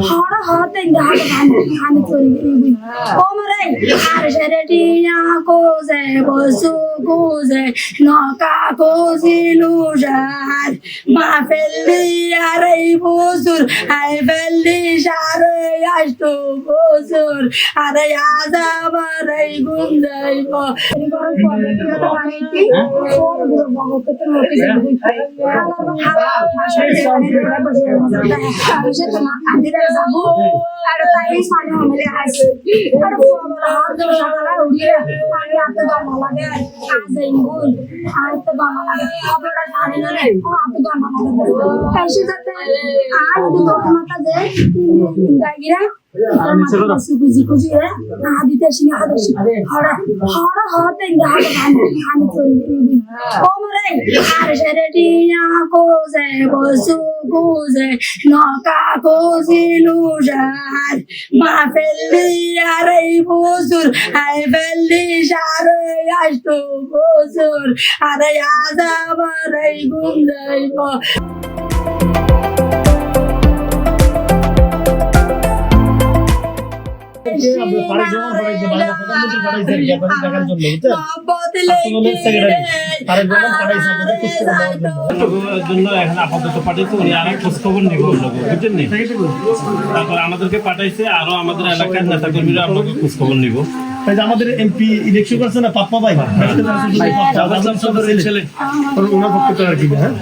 Hora hot and the Hanakuri. Omare, Arsharatia Kose, Bosu Kose, Noka Kosi Lujan, Mafeli Arabusur, I fell Sharayash to Bosur, Arayaza Maragunda. Ada tais mana hamile aise. Ada orang tu sahaja udia. Pani atas gambar lagi. Aise ingul. Atas gambar lagi. Apa ada hari ni? Oh atas gambar lagi. Kaisi jate. Itu tu mata je. Tinggal gira. Mata suku je. Adi tesi ni ada sih. Hara hot tinggal ada hani tu. Omre. Arsharatia kose bosu kose. Noka kosi lujan. Mafeli arabusur. I fell sharayash to bosur. Arayaza maragunda. আমাদেরকে পাঠাইছে আরো আমাদের এলাকার নেতা কর্মীরা আপনাকে খোঁজ খবর নিব। আমাদের এমপি ইলেকশন করছে না পাপ্পা ভাই ছেলে ওনার পক্ষে তো আর কি হ্যাঁ